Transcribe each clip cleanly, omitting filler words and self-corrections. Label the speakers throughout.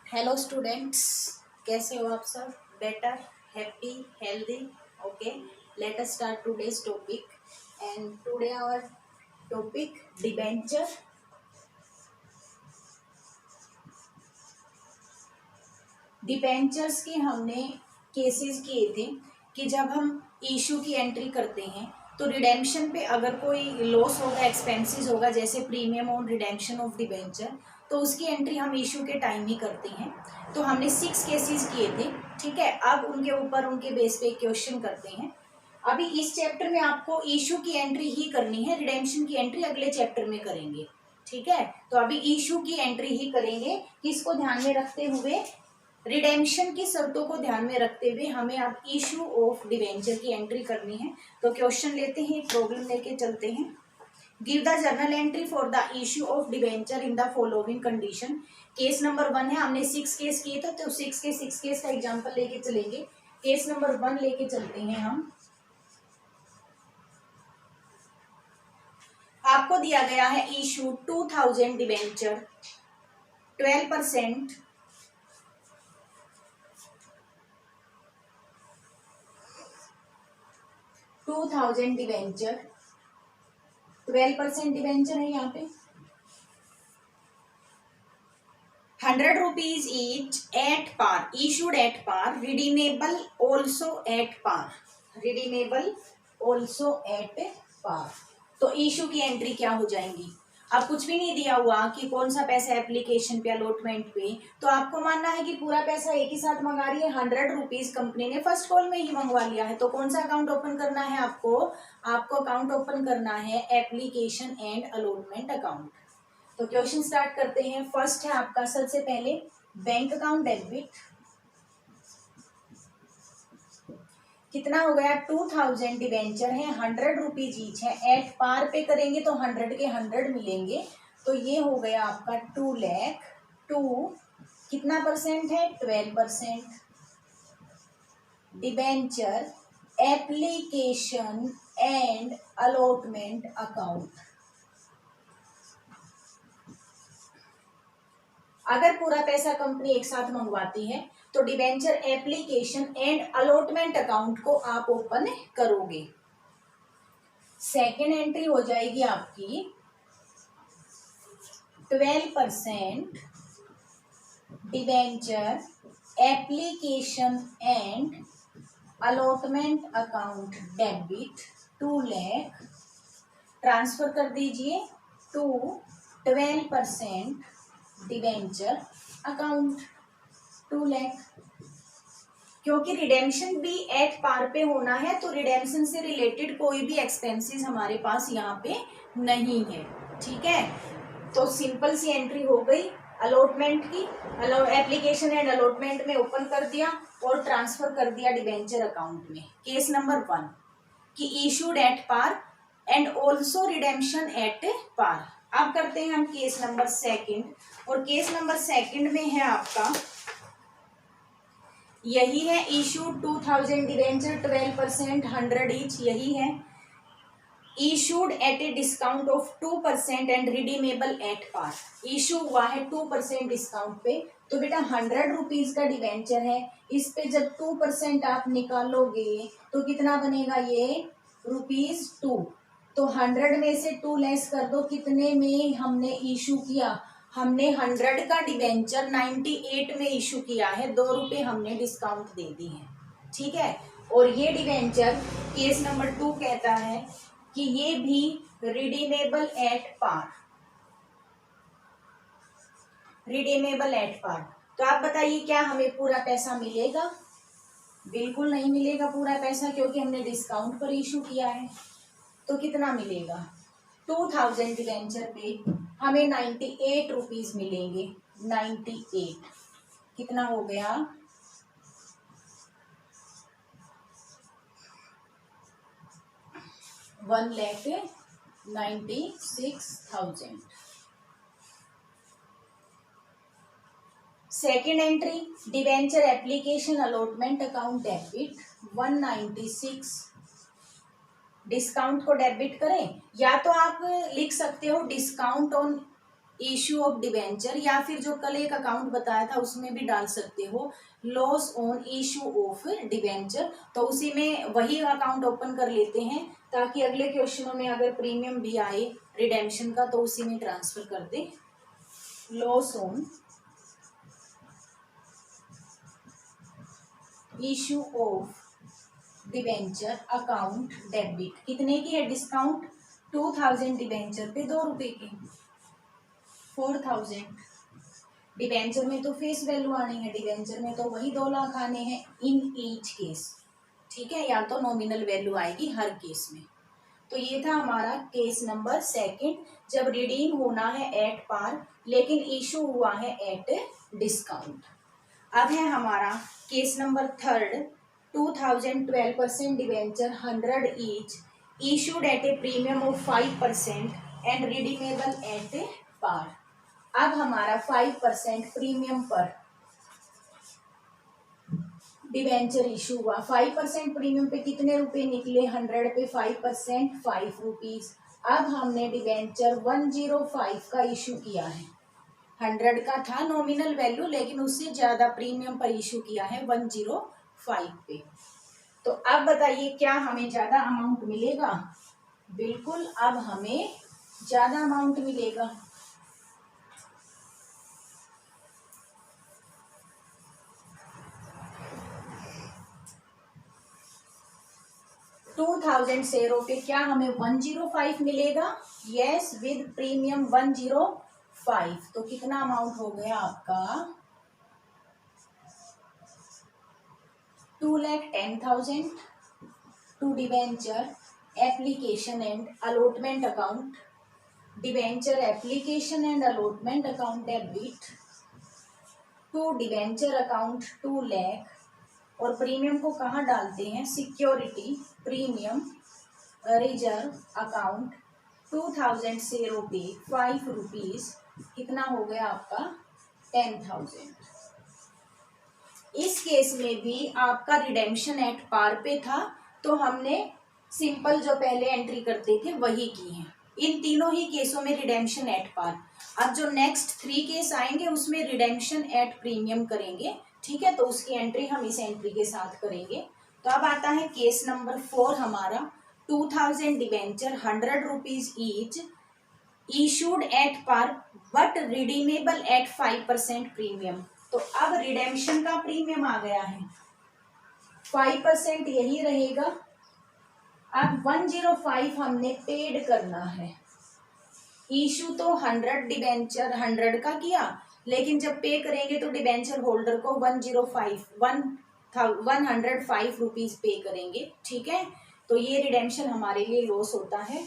Speaker 1: Hello students, कैसे हो आप सब? Better, happy, healthy? Okay, let us start today's topic and today our topic debenture. Debentures के हमने केसेस किए थे कि जब हम इशू की एंट्री करते हैं तो रिडेम्पशन पे अगर कोई लॉस होगा, एक्सपेंसेस होगा, जैसे premium on redemption of debenture, तो उसकी एंट्री हम इशू के टाइम ही करते हैं। तो हमने 6 केसेस किए थे, ठीक है। अब उनके ऊपर उनके बेस पे क्वेश्चन करते हैं। अभी इस चैप्टर में आपको इशू की एंट्री ही करनी है, रिडेम्पशन की एंट्री अगले चैप्टर में करेंगे, ठीक है। तो अभी इशू की एंट्री ही करेंगे, किसको ध्यान में रखते हुए? रिडेम्पशन की शर्तों को ध्यान में रखते हुए हमें अब इशू ऑफ डिबेंचर की एंट्री करनी है। तो क्वेश्चन लेते हैं, एक प्रॉब्लम लेके चलते हैं। Give the journal entry for the issue of debenture in the following condition. Case number 1 है, हमने 6 केस किए थे तो 6 केस का एग्जांपल लेके चलेंगे। केस नंबर 1 लेके चलते हैं हम। आपको दिया गया है इशू 2000 डिबेंचर, 12% 2000 डिबेंचर, 12% डिबेंचर है यहाँ पे। 100 rupees each at par, issued at par, redeemable also at par, redeemable also at par. तो इशू की एंट्री क्या हो जाएंगी? अब कुछ भी नहीं दिया हुआ कि कौन सा पैसा एप्लीकेशन पे, अलॉटमेंट पे, तो आपको मानना है कि पूरा पैसा एक ही साथ मंगा रही है। 100 रुपीज कंपनी ने फर्स्ट कॉल में ही मंगवा लिया है, तो कौन सा अकाउंट ओपन करना है आपको? आपको अकाउंट ओपन करना है एप्लीकेशन एंड अलॉटमेंट अकाउंट। तो क्वेश्चन स्टार्ट करते हैं। फर्स्ट है आपका, सबसे पहले बैंक अकाउंट डेबिट। कितना हो गया? 2000 डिबेंचर है, 100 रुपीज ईच है, एट पार पे करेंगे तो 100 के 100 मिलेंगे, तो ये हो गया आपका 2 लाख। टू कितना परसेंट है? 12%। Debenture application and allotment account. अगर पूरा पैसा कंपनी एक साथ मंगवाती है तो debenture application and allotment account को आप ओपन करोगे। सेकेंड एंट्री हो जाएगी आपकी 12% debenture application and allotment account debit 2 lakh. Transfer कर दीजिए टू 12% डिबेंचर अकाउंट 2 लाख। क्योंकि रिडेम्पशन भी एट पार पे होना है तो रिडेम्पशन से रिलेटेड कोई भी एक्सपेंसेस हमारे पास यहाँ पे नहीं है, ठीक है। तो सिंपल सी एंट्री हो गई अलॉटमेंट की। एप्लीकेशन एंड अलॉटमेंट में ओपन कर दिया और ट्रांसफर कर दिया डिबेंचर अकाउंट में। केस नंबर 1 कि issued at par and also redemption at par. अब करते हैं हम केस नंबर 2, और केस नंबर 2 में है आपका यही है, इशू 2000 डिबेंचर, 12% 100 ईच, यही है। Issued at a discount of 2% and redeemable at par. Issue हुआ है 2% डिस्काउंट पे, तो बेटा 100 रुपीज का डिबेंचर है, इस पे जब 2% आप निकालोगे तो कितना बनेगा? ये ₹2। तो 100 में से 2 लेस कर दो, कितने में हमने इशू किया? हमने 100 का डिबेंचर 98 में इशू किया है, ₹2 हमने डिस्काउंट दे दी है, ठीक है। और ये डिबेंचर केस नंबर 2 कहता है कि ये भी redeemable at par, redeemable at par. तो आप बताइए क्या हमें पूरा पैसा मिलेगा? बिल्कुल नहीं मिलेगा पूरा पैसा, क्योंकि हमने डिस्काउंट पर इशू किया है। तो कितना मिलेगा? 2000 डिबेंचर पे हमें 98 रुपीज मिलेंगे। 98 कितना हो गया? 1,96,000। Second entry debenture application allotment account debit 196। Discount को डेबिट करें, या तो आप लिख सकते हो discount on issue of debenture, या फिर जो कल एक अकाउंट बताया था उसमें भी डाल सकते हो, loss on issue of debenture. तो उसी में वही अकाउंट ओपन कर लेते हैं ताकि अगले क्वेश्चनों में अगर प्रीमियम भी आए रिडेम्पशन का तो उसी में ट्रांसफर कर दे। Loss on issue of debenture account debit, कितने की है डिस्काउंट, 2000 डिबेंचर पे 2 रुपए की, 4000। डिबेंचर में तो फेस वैल्यू आनी है, डिबेंचर में तो वही 2 लाख आने हैं इन ईच केस, ठीक है, या तो नॉमिनल वैल्यू आएगी हर केस में। तो ये था हमारा केस नंबर सेकंड, जब रिडीम होना है एट पार लेकिन इशू हुआ है एट डिस्काउंट। अब है हमारा case number third, 2012% debenture 100 each issued at a premium of 5% and redeemable at par. अब हमारा 5% प्रीमियम पर डिवेंचर इशू हुआ, 5% प्रीमियम पे कितने रुपए निकले, 100 पे 5% 5 रुपीज। अब हमने डिवेंचर 105 का इशू किया है, 100 का था नॉमिनल वैल्यू लेकिन उससे ज्यादा प्रीमियम पर इशू किया है 105 पे। तो अब बताइए क्या हमें ज्यादा अमाउंट मिलेगा, बिल्कुल अब हमें ज्यादा अमाउंट मिलेगा। टू 2000 शेयरों पे क्या हमें 105 मिलेगा, यस, विद प्रीमियम 105। तो कितना अमाउंट हो गया आपका, 2,10,000 to debenture application and allotment account, debenture application and allotment account debit to debenture account 2 lakh. और प्रीमियम को कहाँ डालते हैं, सिक्योरिटी प्रीमियम रिजर्व अकाउंट 2000 शेयरों पे 5 रुपीज, कितना हो गया आपका 10,000। इस केस में भी आपका रिडेम्पशन एट पार पे था तो हमने सिंपल जो पहले एंट्री करते थे वही की है, इन तीनों ही केसों में रिडेम्पशन एट पार। अब जो नेक्स्ट 3 केस आएंगे उसमें रिडेम्पशन एट प्रीमियम करेंगे, ठीक है, तो उसकी एंट्री हम इस एंट्री के साथ करेंगे। तो अब आता है केस नंबर 4 हमारा, 2000 debenture 100 rupees each issued at par but redeemable at 5% premium. तो अब रिडेम्पशन का प्रीमियम आ गया है, 5% यही रहेगा। अब 105 हमने पेड करना है, इशू तो 100 डिवेंचर 100 का किया लेकिन जब पे करेंगे तो डिवेंचर होल्डर को 105 रुपीज पे करेंगे, ठीक है। तो ये रिडेम्पशन हमारे लिए लॉस होता है।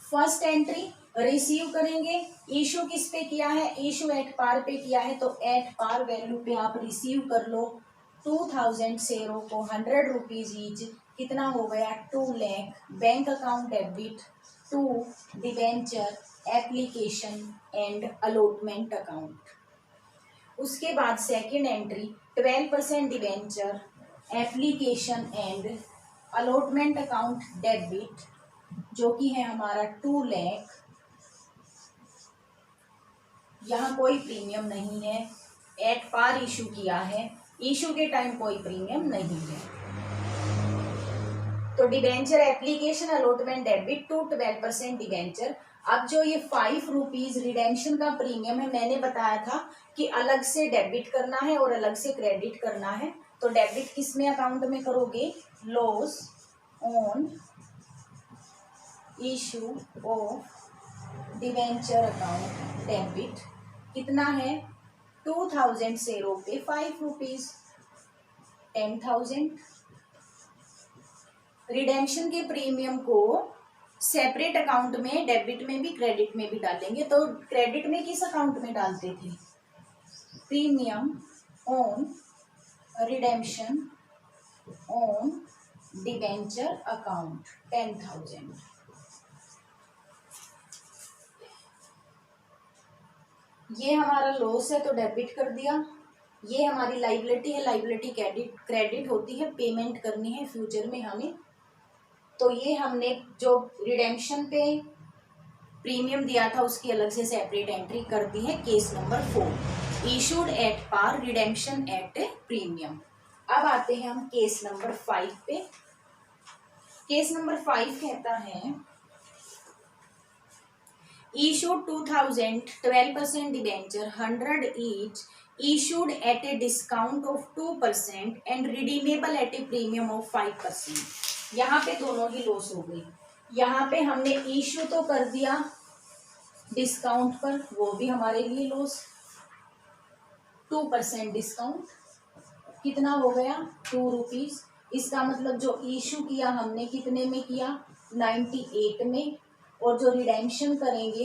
Speaker 1: फर्स्ट एंट्री रिसीव करेंगे, इशू किस पे किया है, इशू एट पार पे किया है तो एट पार वैल्यू पे आप रिसीव कर लो 2000 शेयरों को 100 रुपीज ईच, कितना हो गया 2 lakh. Bank account debit to debenture application and allotment account. उसके बाद second entry 12% debenture application and allotment account debit जो कि है हमारा 2 लाख। यहाँ कोई प्रीमियम नहीं है, एट पार इशू किया है, इशू के टाइम कोई प्रीमियम नहीं है। तो debenture application allotment debit to 12% debenture. अब जो ये 5 रुपीज रिडेम्पशन का प्रीमियम है मैंने बताया था कि अलग से डेबिट करना है और अलग से क्रेडिट करना है। तो डेबिट किस में अकाउंट में करोगे, loss on issue of debenture account debit, कितना है 2000 शेयरों पे 5 रुपीज 10,000। रिडेम्पशन के प्रीमियम को सेपरेट अकाउंट में डेबिट में भी क्रेडिट में भी डालेंगे। तो क्रेडिट में किस अकाउंट में डालते थे, premium on redemption on debenture account 10,000। ये हमारा लॉस है तो डेबिट कर दिया, ये हमारी लाइबिलिटी है, लाइबिलिटी क्रेडिट होती है, पेमेंट करनी है फ्यूचर में हमें। तो ये हमने जो रिडेम्पशन पे प्रीमियम दिया था उसकी अलग से सेपरेट एंट्री कर दी है। Case number 4, issued at par, redemption at premium. अब आते हैं हम केस नंबर 5 पे। केस नंबर 5 कहता है issued 2000 12% debenture 100 each, issued at a discount of 2% and redeemable at a premium of 5%। यहाँ पे दोनों ही लॉस हो गई। यहाँ पे हमने इशू तो कर दिया डिस्काउंट पर, वो भी हमारे लिए लॉस। 2% डिस्काउंट कितना हो गया, 2 रुपीज। इसका मतलब जो इशू किया हमने कितने में किया, 98 में, और जो रिडेम्पशन करेंगे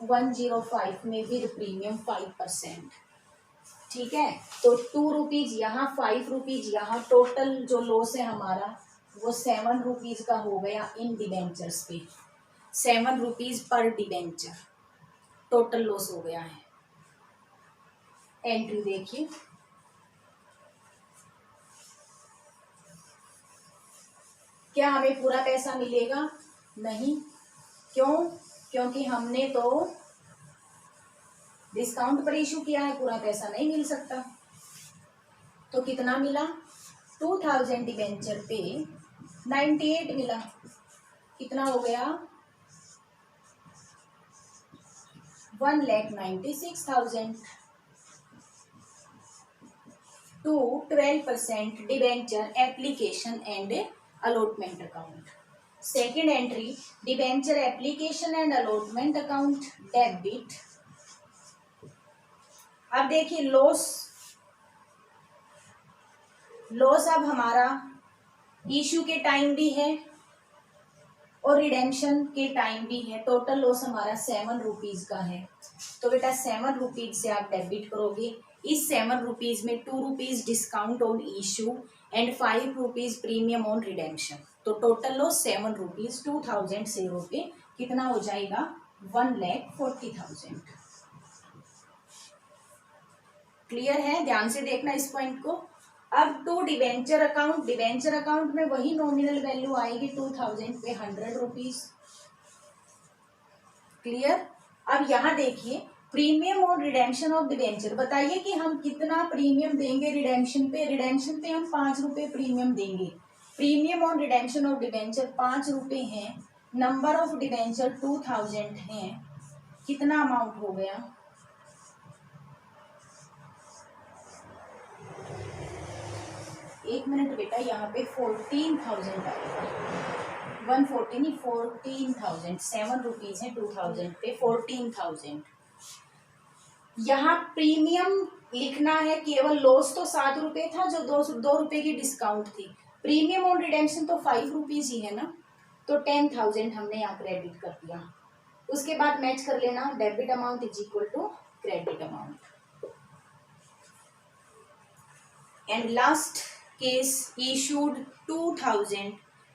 Speaker 1: 105 में विद प्रीमियम 5%। ठीक है, तो 2 रुपीज यहाँ, 5 रुपीज यहाँ, टोटल जो लॉस है हमारा वो 7 रुपीज का हो गया इन डिबेंचर्स पे। 7 rupees per debenture total loss हो गया है। एंट्री देखिए, क्या हमें पूरा पैसा मिलेगा, नहीं। क्यों, क्योंकि हमने तो डिस्काउंट पर इशू किया है, पूरा पैसा नहीं मिल सकता। तो कितना मिला, 2000 डिबेंचर पे 98 मिला, कितना हो गया, 1,96,000 to 12% debenture application and allotment account. Second entry, debenture application and allotment account debit. अब देखिए लॉस अब हमारा इशू के टाइम भी है और रिडेम्पशन के टाइम भी है। टोटल लॉस हमारा 7 रुपीज का है। तो बेटा 7 रुपीज से आप डेबिट करोगे। इस 7 रुपीज में 2 rupees discount on issue and 5 rupees premium on redemption. तो टोटल लॉस 7 रुपीज, 2000 से रुपये कितना हो जाएगा, 1,40,000। क्लियर है, ध्यान से देखना इस पॉइंट को। अब to debenture account, debenture account में वही नॉमिनल वैल्यू आएगी 2000 पे 100 रुपीज। क्लियर। अब यहाँ देखिए प्रीमियम और रिडेम्पशन ऑफ डिबेंचर, बताइए कि हम कितना प्रीमियम देंगे रिडेम्पशन पे। रिडेम्पशन पे हम 5 रुपये प्रीमियम देंगे। प्रीमियम और रिडेम्पशन ऑफ डिबेंचर 5 रुपये हैं, नंबर ऑफ डिबेंचर 2000 हैं, कितना अमाउंट हो गया, एक मिनट बेटा, यहाँ पे 14,000 आएगा, 140 नहीं 14,000, 7 रुपीज है 2000 पे 14,000। यहाँ प्रीमियम लिखना है केवल, लॉस तो 7 रुपये था जो 2 रुपये की डिस्काउंट थी। प्रीमियम ऑन रिडेम्पशन तो 5 रुपीज ही है ना, तो 10,000 हमने यहाँ क्रेडिट कर दिया। उसके बाद मैच कर लेना, debit amount is equal to credit amount. And last case, issued 2000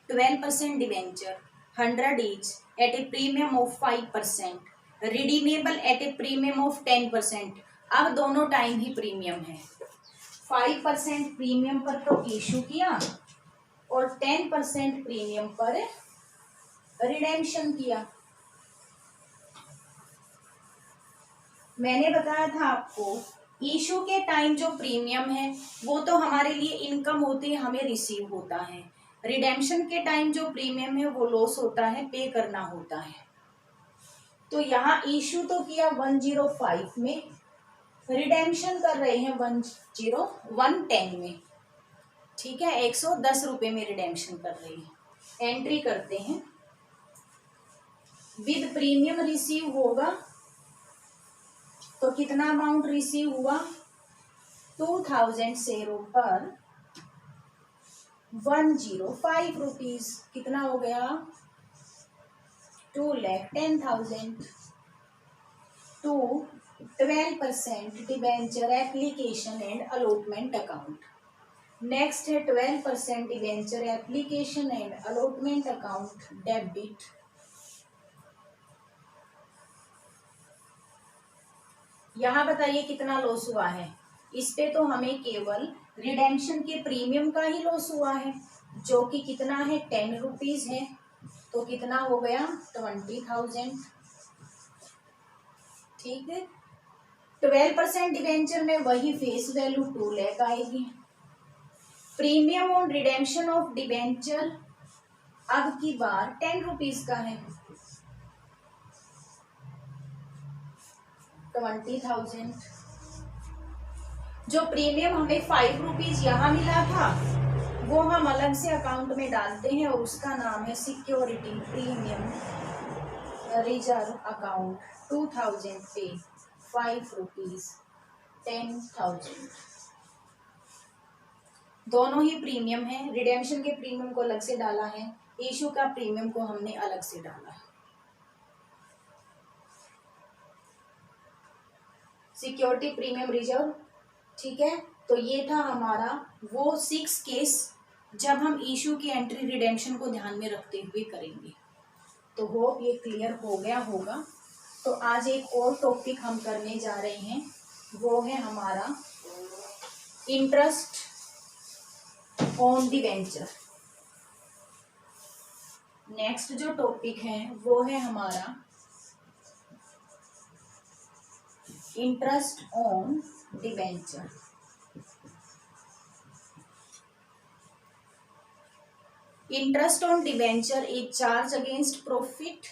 Speaker 1: 12% debenture 100 each at a premium of 5%, redeemable at a premium of 10%। अब दोनों टाइम ही प्रीमियम है। 5% प्रीमियम पर तो इशू किया और 10% प्रीमियम पर रिडेम्पशन किया। मैंने बताया था आपको इशू के टाइम जो प्रीमियम है वो तो हमारे लिए इनकम होती है, हमें रिसीव होता है। रिडेम्पशन के टाइम जो प्रीमियम है वो लॉस होता है, पे करना होता है। तो यहाँ इशू तो किया 105 में, रिडेम्पशन कर रहे हैं 110 में। ठीक है, 110 रुपये में रिडेम्पशन कर रहे हैं। एंट्री करते हैं, विद प्रीमियम रिसीव होगा तो कितना अमाउंट रिसीव हुआ, 2000 शेयरों पर 105 रुपीज, कितना हो गया, 2,10,000 to 12% debenture application and allotment account. Next है 12% debenture application and allotment account debit. यहाँ बताइए कितना लॉस हुआ है। इस पे तो हमें केवल रिडेम्पशन के प्रीमियम का ही लॉस हुआ है जो कि कितना है 10 रुपीज है, तो कितना हो गया 20,000। ठीक है। 12% डिवेंचर में वही फेस वैल्यू 2 लाख आएगी। Premium on redemption of debenture अब की बार 10 रुपीज का है, 20,000। जो प्रीमियम हमें 5 रुपीज यहाँ मिला था वो हम अलग से अकाउंट में डालते हैं और उसका नाम है सिक्योरिटी प्रीमियम रिजर्व अकाउंट। 2,000 पे 5 रुपीज 10,000। दोनों ही प्रीमियम है। रिडेम्पशन के प्रीमियम को अलग से डाला है, इशू का प्रीमियम को हमने अलग से डाला है। सिक्योरिटी प्रीमियम रिजर्व, ठीक है। तो ये था हमारा वो 6 केस जब हम इशू की एंट्री रिडेम्पशन को ध्यान में रखते हुए करेंगे। तो होप ये क्लियर हो गया होगा। तो आज एक और टॉपिक हम करने जा रहे हैं, वो है हमारा इंटरेस्ट ऑन डिवेंचर। नेक्स्ट जो टॉपिक है वो है हमारा interest on debenture. Interest on debenture एक चार्ज अगेंस्ट प्रॉफिट।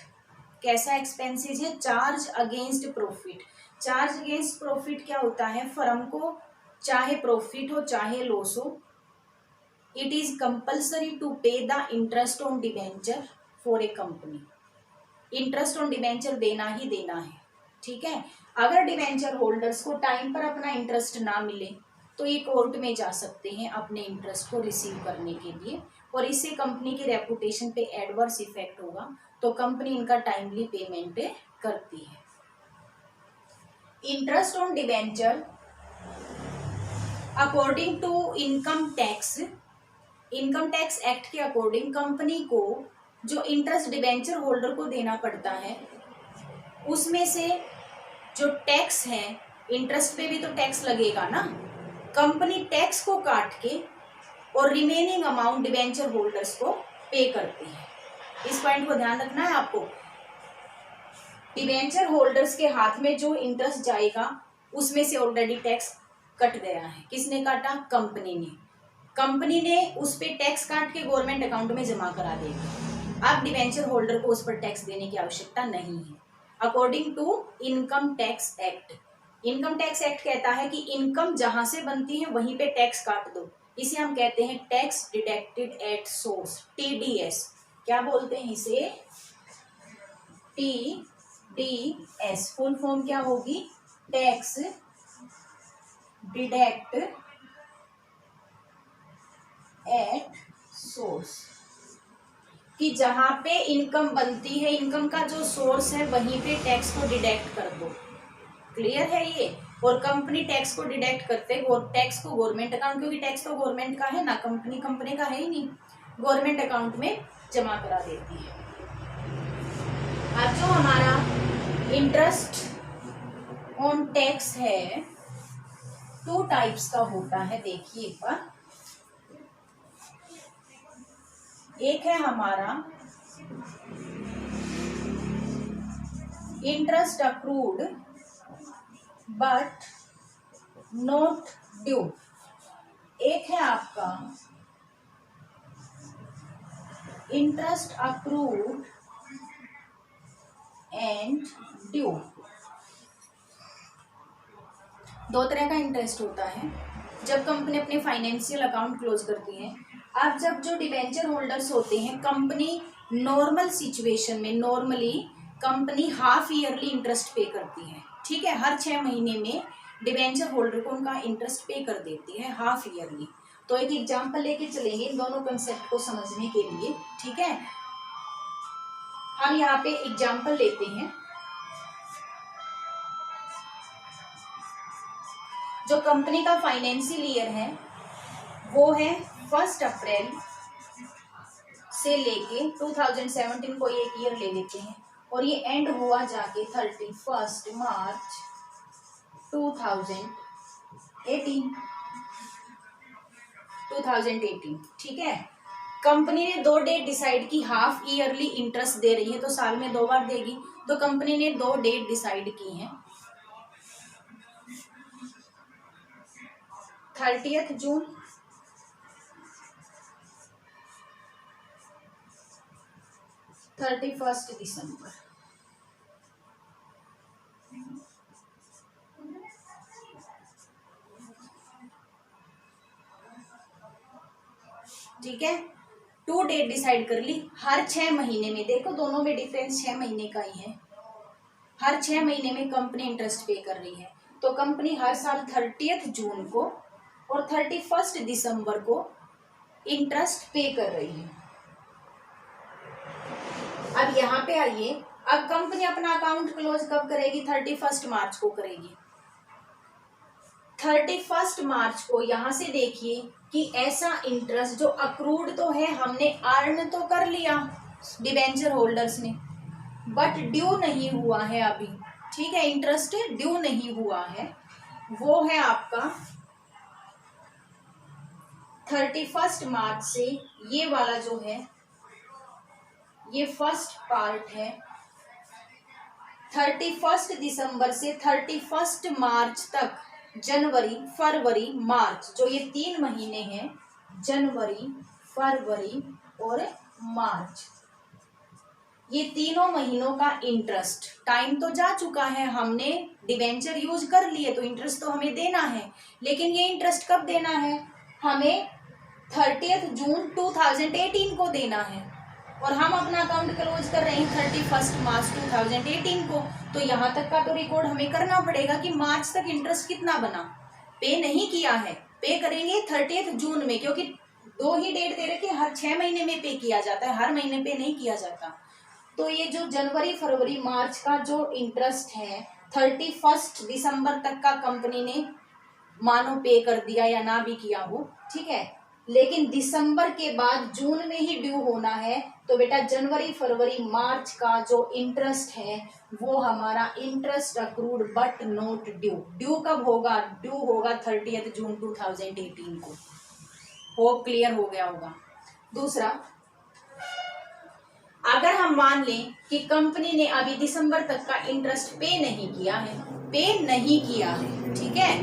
Speaker 1: कैसा एक्सपेंसेस है? Charge against profit. Charge against profit क्या होता है? फर्म को चाहे प्रॉफिट हो चाहे लॉस हो, इट इज कंपल्सरी टू पे the interest on debenture for a company. Interest on debenture देना ही देना है, ठीक है। अगर डिवेंचर होल्डर्स को टाइम पर अपना इंटरेस्ट ना मिले तो ये कोर्ट में जा सकते हैं अपने इंटरेस्ट को रिसीव करने के लिए, और इससे कंपनी की रेपुटेशन पे एडवर्स इफेक्ट होगा। तो कंपनी इनका टाइमली पेमेंट करती है। Interest on debenture according to income tax act के अकॉर्डिंग कंपनी को जो इंटरेस्ट डिवेंचर होल्डर को देना पड़ता है उसमें से जो टैक्स है, इंटरेस्ट पे भी तो टैक्स लगेगा ना, कंपनी टैक्स को काट के और रिमेनिंग अमाउंट डिवेंचर होल्डर्स को पे करती है। इस पॉइंट को ध्यान रखना है आपको। डिवेंचर होल्डर्स के हाथ में जो इंटरेस्ट जाएगा उसमें से ऑलरेडी टैक्स कट गया है। किसने काटा? कंपनी ने। कंपनी ने उस पे टैक्स काट के गवर्नमेंट अकाउंट में जमा करा देगा। अब डिवेंचर होल्डर को उस पर टैक्स देने की आवश्यकता नहीं है according to income tax act. Income tax act कहता है कि इनकम जहां से बनती है वहीं पे टैक्स काट दो। इसे हम कहते हैं tax deducted at source, TDS। क्या बोलते हैं इसे? TDS। फुल फॉर्म क्या होगी? Tax deduct at source. कि जहां पे इनकम बनती है, इनकम का जो सोर्स है वहीं पे टैक्स को डिडक्ट कर दो। क्लियर है ये? और कंपनी टैक्स को डिडक्ट करते टैक्स को गवर्नमेंट अकाउंट, क्योंकि टैक्स तो गवर्नमेंट का है ना, कंपनी का है ही नहीं, गवर्नमेंट अकाउंट में जमा करा देती है। अब जो हमारा इंटरेस्ट ऑन टैक्स है 2 टाइप्स का होता है। देखिए एक बार, एक है हमारा interest accrued but not due. एक है आपका इंटरेस्ट अक्रूड एंड ड्यू। दो तरह का इंटरेस्ट होता है जब कंपनी अपने फाइनेंशियल अकाउंट क्लोज करती है। अब जब जो डिवेंचर होल्डर्स होते हैं, कंपनी नॉर्मल सिचुएशन में normally company half yearly interest पे करती है, ठीक है। हर 6 महीने में डिवेंचर होल्डर को उनका इंटरेस्ट पे कर देती है हाफ ईयरली। तो एक एग्जांपल लेके चलेंगे इन दोनों कंसेप्ट को समझने के लिए, ठीक है। हम यहाँ पे एग्जांपल लेते हैं। जो कंपनी का फाइनेंशियल ईयर है वो है 1 अप्रैल से लेके 2017 को एक ईयर ले लेते हैं, और ये एंड हुआ जाके 31 मार्च 2018, ठीक है। कंपनी ने 2 डेट डिसाइड की, हाफ ईयरली इंटरेस्ट दे रही है तो साल में 2 बार देगी, तो कंपनी ने 2 डेट डिसाइड की हैं 30 जून, 31 दिसंबर। ठीक है, 2 डेट डिसाइड कर ली। हर 6 महीने में, देखो दोनों में डिफरेंस 6 महीने का ही है। हर 6 महीने में कंपनी इंटरेस्ट पे कर रही है, तो कंपनी हर साल 30 जून को और 31 दिसंबर को इंटरेस्ट पे कर रही है। अब यहाँ पे आइए, अब कंपनी अपना अकाउंट क्लोज कब करेगी? 31 मार्च को करेगी। 31 मार्च को यहाँ से देखिए कि ऐसा इंटरेस्ट जो अक्रूड तो है, हमने अर्न तो कर लिया डिबेंचर होल्डर्स ने, बट ड्यू नहीं हुआ है अभी। ठीक है, इंटरेस्ट ड्यू नहीं हुआ है, वो है आपका 31 मार्च से। ये वाला जो है, ये फर्स्ट पार्ट है। 31 दिसंबर से 31 मार्च तक, जनवरी, फरवरी, मार्च, जो ये 3 महीने हैं, जनवरी, फरवरी और मार्च, ये तीनों महीनों का इंटरेस्ट। टाइम तो जा चुका है, हमने डिबेंचर यूज कर लिए, तो इंटरेस्ट तो हमें देना है, लेकिन ये इंटरेस्ट कब देना है? हमें 30 जून 2018 को देना है, और हम अपना अकाउंट क्लोज कर रहे हैं 31 मार्च 2018 को। तो यहाँ तक का तो रिकॉर्ड हमें करना पड़ेगा कि मार्च तक इंटरेस्ट कितना बना। पे नहीं किया है, पे करेंगे 30 जून में, क्योंकि 2 ही डेट दे रखे, हर 6 महीने में पे किया जाता है, हर महीने पे नहीं किया जाता। तो ये जो जनवरी, फरवरी, मार्च का जो इंटरेस्ट है, 31 दिसंबर तक का कंपनी ने मानो पे कर दिया या ना भी किया हो, ठीक है, लेकिन दिसंबर के बाद जून में ही ड्यू होना है। तो बेटा जनवरी, फरवरी, मार्च का जो इंटरेस्ट है वो हमारा interest accrued but not due. Due कब होगा? ड्यू होगा 30 जून 2018 को। होप क्लियर हो गया होगा। दूसरा, अगर हम मान लें कि कंपनी ने अभी दिसंबर तक का इंटरेस्ट पे नहीं किया है, ठीक है,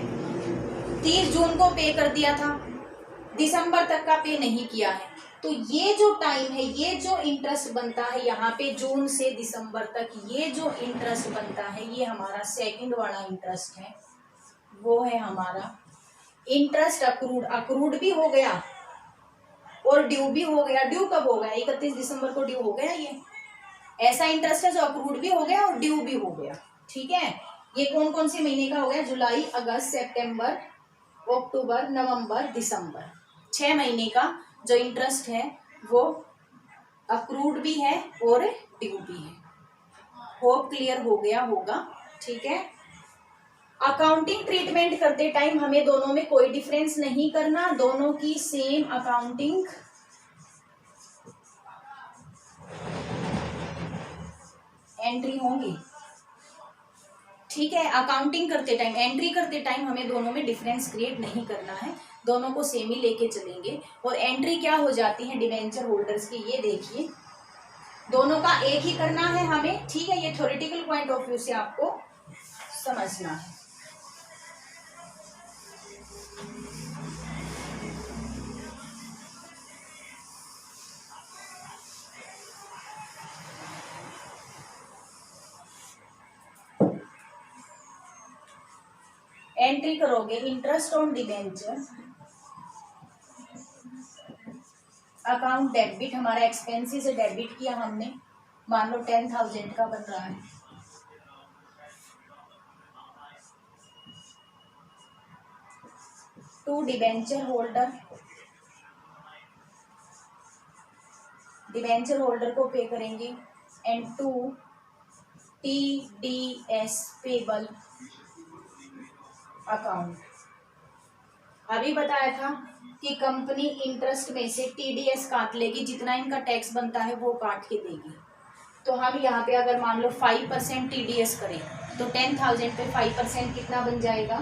Speaker 1: 30 जून को पे कर दिया था, दिसंबर तक का पे नहीं किया है, तो ये जो टाइम है, ये जो इंटरेस्ट बनता है यहाँ पे जून से दिसंबर तक, ये जो इंटरेस्ट बनता है, ये हमारा सेकंड वाला इंटरेस्ट है, वो है हमारा इंटरेस्ट अक्रूड। अक्रूड भी हो गया और ड्यू भी हो गया। ड्यू कब हो गया? 31 दिसंबर को ड्यू हो गया। ये ऐसा इंटरेस्ट है जो अक्रूड भी हो गया और ड्यू भी हो गया। ठीक है, ये कौन कौन से महीने का हो गया? जुलाई, अगस्त, सितंबर, अक्टूबर, नवंबर, दिसंबर, 6 महीने का जो इंटरेस्ट है वो अक्रूड भी है और ड्यू भी है। होप क्लियर हो गया होगा। ठीक है, अकाउंटिंग ट्रीटमेंट करते टाइम हमें दोनों में कोई डिफरेंस नहीं करना, दोनों की सेम अकाउंटिंग एंट्री होंगी। ठीक है, अकाउंटिंग करते टाइम, एंट्री करते टाइम हमें दोनों में डिफरेंस क्रिएट नहीं करना है, दोनों को सेम ही लेके चलेंगे। और एंट्री क्या हो जाती है डिबेंचर होल्डर्स की, ये देखिए, दोनों का एक ही करना है हमें। ठीक है, ये थ्योरेटिकल पॉइंट ऑफ व्यू से आपको समझना है। एंट्री करोगे interest on debenture, account debit, हमारा एक्सपेंसेस से डेबिट किया हमने, मान लो 10,000 का बन रहा है, to debenture holder, debenture holder को पे करेंगे, and to TDS payable account. अभी बताया था कि कंपनी इंटरेस्ट में से TDS काट लेगी, जितना इनका टैक्स बनता है वो काट के देगी। तो हम यहाँ पे अगर मान लो 5% TDS करें तो 10,000 पे 5% कितना बन जाएगा?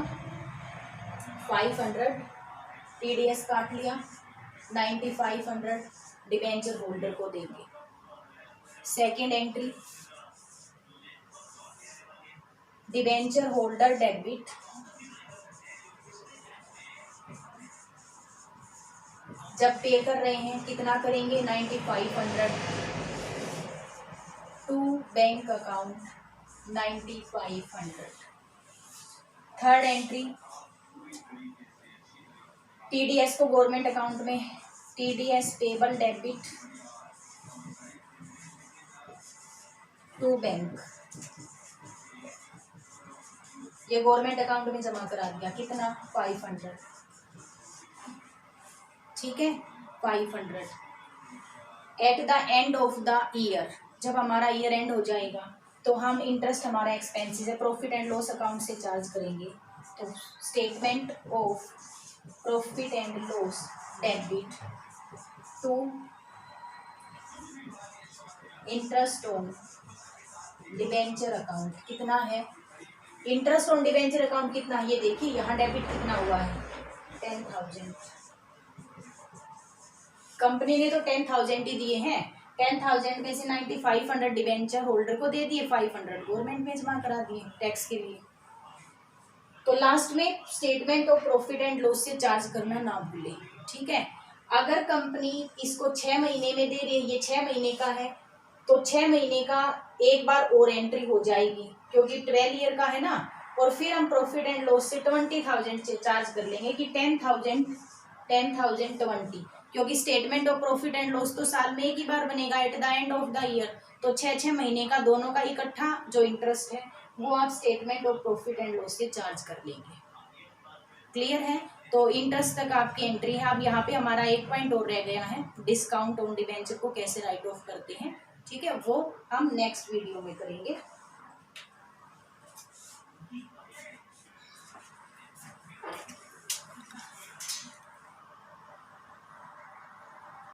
Speaker 1: 500 TDS काट लिया, 9500 डिबेंचर होल्डर को देंगे। Second entry, debenture holder debit, जब पे कर रहे हैं कितना करेंगे 9500 to bank account 9500। Third entry TDS को गवर्नमेंट अकाउंट में, TDS payable debit to bank, ये गवर्नमेंट अकाउंट में जमा करा दिया कितना 500। ठीक है 500। At the end of the year, जब हमारा ईयर एंड हो जाएगा तो हम इंटरेस्ट हमारा एक्सपेंसेस है प्रॉफिट एंड लॉस अकाउंट से चार्ज करेंगे। तो statement of profit and loss debit to interest on debenture account कितना है, इंटरेस्ट ऑन डिबेंचर अकाउंट कितना है ये देखिए, यहाँ डेबिट कितना हुआ है 10,000। कंपनी ने तो 10,000 ही दिए हैं, 10,000 में से 9500 डिबेंचर होल्डर को दे दिए, 500 गवर्नमेंट में जमा करा दिए टैक्स के लिए। तो लास्ट में statement of profit and loss से चार्ज करना ना भूलें। ठीक है, अगर कंपनी इसको 6 महीने में दे रही है, ये 6 महीने का है, तो 6 महीने का एक बार और एंट्री हो जाएगी क्योंकि 12 ईयर का है ना, और फिर हम प्रॉफिट एंड लॉस से 20,000 से चार्ज कर लेंगे कि 10,000 20, क्योंकि statement of profit and loss तो साल में एक ही बार बनेगा eight the end of the year, तो 6 महीने का दोनों का इकट्ठा जो इंटरेस्ट है वो आप statement of profit and loss से चार्ज कर लेंगे। क्लियर है, तो इंटरेस्ट तक आपकी एंट्री है। अब यहाँ पे हमारा एक पॉइंट और रह गया है, डिस्काउंट ऑन डिबेंचर को कैसे राइट ऑफ करते हैं। ठीक है, वो हम नेक्स्ट वीडियो में करेंगे।